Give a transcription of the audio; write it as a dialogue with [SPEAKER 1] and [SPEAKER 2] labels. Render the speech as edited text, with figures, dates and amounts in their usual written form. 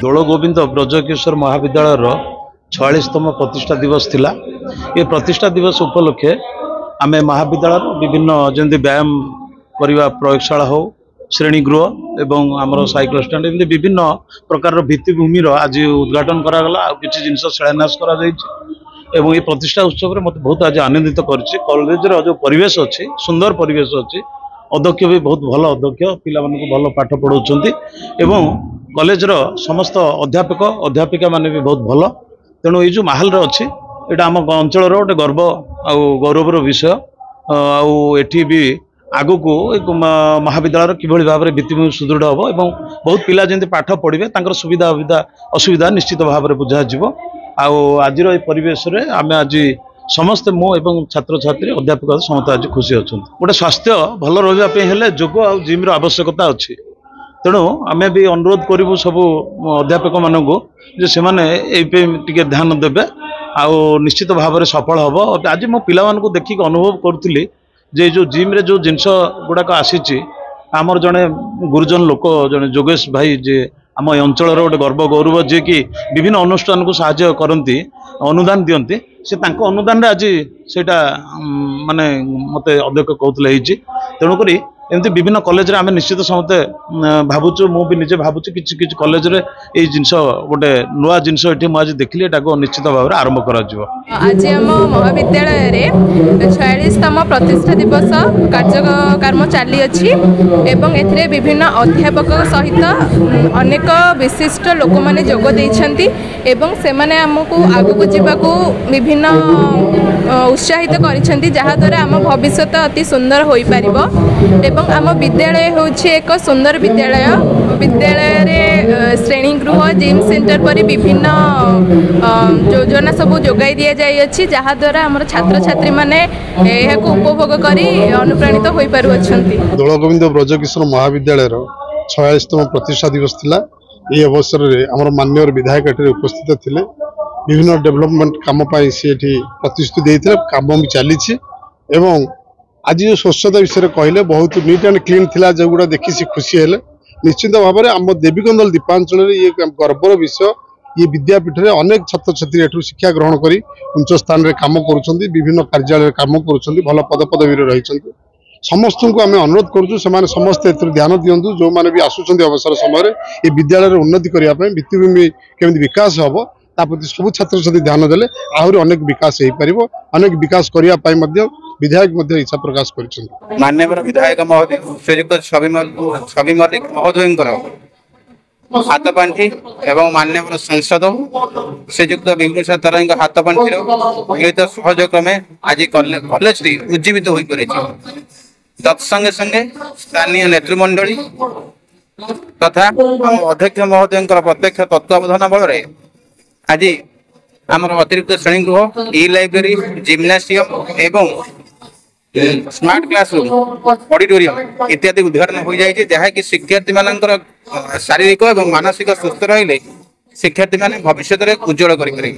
[SPEAKER 1] ଦୋଳ ଗୋବିନ୍ଦ ବ୍ରଜକିଶୋର ମହାବିଦ୍ୟାଳୟର 46ତମ ପ୍ରତିଷ୍ଠା ଦିବସ ଥିଲା। ଏ ପ୍ରତିଷ୍ଠା ଦିବସ ଉପଲକ୍ଷେ ଆମେ ମହାବିଦ୍ୟାଳୟର ବିଭିନ୍ନ ଯେମିତି ବ୍ୟାୟାମ କରିବା ପ୍ରୟୋଗଶାଳା ହେଉ, ଶ୍ରେଣୀଗୃହ ଏବଂ ଆମର ସାଇକେଲ ଷ୍ଟାଣ୍ଡ ଏମିତି ବିଭିନ୍ନ ପ୍ରକାରର ଭିତ୍ତିଭୂମିର ଆଜି ଉଦ୍ଘାଟନ କରାଗଲା। ଆଉ କିଛି ଜିନିଷ ଶିଳାନ୍ୟାସ କରାଯାଇଛି ଏବଂ ଏ ପ୍ରତିଷ୍ଠା ଉତ୍ସବରେ ମୋତେ ବହୁତ ଆଜି ଆନନ୍ଦିତ କରିଛି। କଲେଜର ଯେଉଁ ପରିବେଶ ଅଛି, ସୁନ୍ଦର ପରିବେଶ ଅଛି। ଅଧ୍ୟକ୍ଷ ବି ବହୁତ ଭଲ ଅଧ୍ୟକ୍ଷ, ପିଲାମାନଙ୍କୁ ଭଲ ପାଠ ପଢ଼ାଉଛନ୍ତି ଏବଂ କଲେଜର ସମସ୍ତ ଅଧ୍ୟାପକ ଅଧ୍ୟାପିକା ମାନେ ବି ବହୁତ ଭଲ। ତେଣୁ ଏଇ ଯେଉଁ ମାହଲରେ ଅଛି, ଏଇଟା ଆମ ଅଞ୍ଚଳର ଗୋଟେ ଗର୍ବ ଆଉ ଗୌରବର ବିଷୟ। ଆଉ ଏଠି ବି ଆଗକୁ ମହାବିଦ୍ୟାଳୟର କିଭଳି ଭାବରେ ଭିତ୍ତିଭୂମି ସୁଦୃଢ଼ ହେବ ଏବଂ ବହୁତ ପିଲା ଯେମିତି ପାଠ ପଢ଼ିବେ ତାଙ୍କର ସୁବିଧା ଅସୁବିଧା ନିଶ୍ଚିତ ଭାବରେ ବୁଝାଯିବ। ଆଉ ଆଜିର এই ପରିବେଶରେ ଆମେ ଆଜି ସମସ୍ତେ ମୁଁ ଏବଂ ଛାତ୍ରଛାତ୍ରୀ ଅଧ୍ୟାପକ ସମସ୍ତେ ଆଜି ଖୁସି ଅଛନ୍ତି। ଗୋଟେ ସ୍ୱାସ୍ଥ୍ୟ ଭଲ ରହିବା ପାଇଁ ହେଲେ ଯୋଗ ଆଉ ଜିମ୍ର ଆବଶ୍ୟକତା ଅଛି। ତେଣୁ ଆମେ ବି ଅନୁରୋଧ କରିବୁ ସବୁ ଅଧ୍ୟାପକ ମାନଙ୍କୁ ଯେ ସେମାନେ ଏଇପାଇଁ ଟିକେ ଧ୍ୟାନ ଦେବେ ଆଉ ନିଶ୍ଚିତ ଭାବରେ ସଫଳ ହେବ। ଆଜି ମୁଁ ପିଲାମାନଙ୍କୁ ଦେଖିକି ଅନୁଭବ କରୁଥିଲି ଯେ ଏଇ ଯେଉଁ ଜିମ୍ରେ ଯେଉଁ ଜିନିଷ ଗୁଡ଼ାକ ଆସିଛି, ଆମର ଜଣେ ଗୁରୁଜନ ଲୋକ ଜଣେ ଯୋଗେଶ ଭାଇ ଯେ ଆମ ଏ ଅଞ୍ଚଳର ଗୋଟେ ଗର୍ବ ଗୌରବ, ଯିଏକି ବିଭିନ୍ନ ଅନୁଷ୍ଠାନକୁ ସାହାଯ୍ୟ କରନ୍ତି, ଅନୁଦାନ ଦିଅନ୍ତି, ସେ ତାଙ୍କ ଅନୁଦାନରେ ଆଜି ସେଇଟା ମାନେ ମୋତେ ଅଧ୍ୟକ୍ଷ କହୁଥିଲେ ହେଇଛି। ତେଣୁକରି ଏମିତି ବିଭିନ୍ନ କଲେଜରେ ଆମେ ନିଶ୍ଚିତ ସମସ୍ତେ ଭାବୁଛୁ, ମୁଁ ବି ନିଜେ ଭାବୁଛି କିଛି କିଛି କଲେଜରେ ଏଇ ଜିନିଷ ଗୋଟେ ନୂଆ ଜିନିଷ ଏଠି ମୁଁ ଆଜି ଦେଖିଲି, ଏଟାକୁ ନିଶ୍ଚିତ ଭାବରେ ଆରମ୍ଭ କରାଯିବ।
[SPEAKER 2] आज आम महाविद्यालय 46तम प्रतिष्ठा दिवस कार्यक्रम चली अच्छी एवं एथिरे विभिन्न अध्यापक सहित अनेक विशिष्ट लोक मैंने जोग देइछंती एवं से माने आमको आगको जीवाको विभिन्न उत्साहित करिसेंती, जहा द्वारा आम भविष्य अति सुंदर होई परिबो। एवं आम विद्यालय होछि एक सुंदर विद्यालय। विद्यालय रे श्रेणी गृह, जिम सेंटर परि विभिन्न योजना सब जोगाई दिया जाय अछि, जहा द्वारा हमर छात्र छात्री माने एहाको उपभोग करी अनुप्राणित होई पारु अछंती।
[SPEAKER 3] दोल गोविंद ब्रजकिशोर महाविद्यालय 46तम प्रतिष्ठा दिवस थिला। ये अवसर रे हमर माननीय विधायक एठे उपस्थित थिले। विभिन्न डेवलपमेंट काम पाई से एठी प्रतिष्ठित देइथिले, काम भी चली एवं आज जो स्वच्छता विषय कहले बहुत नीट एंड क्लीन थिला, जोगुड़ा देखि से खुशी हेले। निश्चित भाव में आम देवीकंदल दीपांचल ये गर्वर विषय। ये विद्यापीठ में अनेक छात्र छात्री एठू शिक्षा ग्रहण करी उच्च स्थान रे काम करुछंती, विभिन्न कार्यालय काम करुछंती, भल पद पदवी रहिछंती। समस्त को आम अनुरोध करूँ समस्त ध्यान दिंतु, जो मैंने भी आसुच्च अवसर समय ये विद्यालय उन्नति करने भित्तिभूमि केमी विकास हम ताप्रति सब छात्र छात्री ध्यान देले आहरी अनेक विकास हो पार, अनेक विकास करने विधायक इच्छा प्रकाश कर।
[SPEAKER 4] माननीय विधायक महोदय श्रीयुक्त छवि मल्लिक महोदय हाथ पांठी एवं माननीय सांसद श्रीयुक्त विभूषण तरंग हाथ पांठी मिलित सहयोग क्रमे आज कॉलेज उज्जीवित हो तत्संगे संगे स्थानीय नेतृमंडली तथा अध्यक्ष महोदय प्रत्यक्ष तत्वावधान बल आज आम अतिरिक्त श्रेणीगृह, ई लाइब्रेरी, जिम्नासियम एवं स्मार्ट क्लासरूम, ऑडिटोरियम इत्यादि उद्घाटन हो जाए, जहाँकि शिक्षार्थी मान शारीरिक और मानसिक सुस्थ रही शिक्षार्थी मान भविष्य में उज्जवल करेंगे।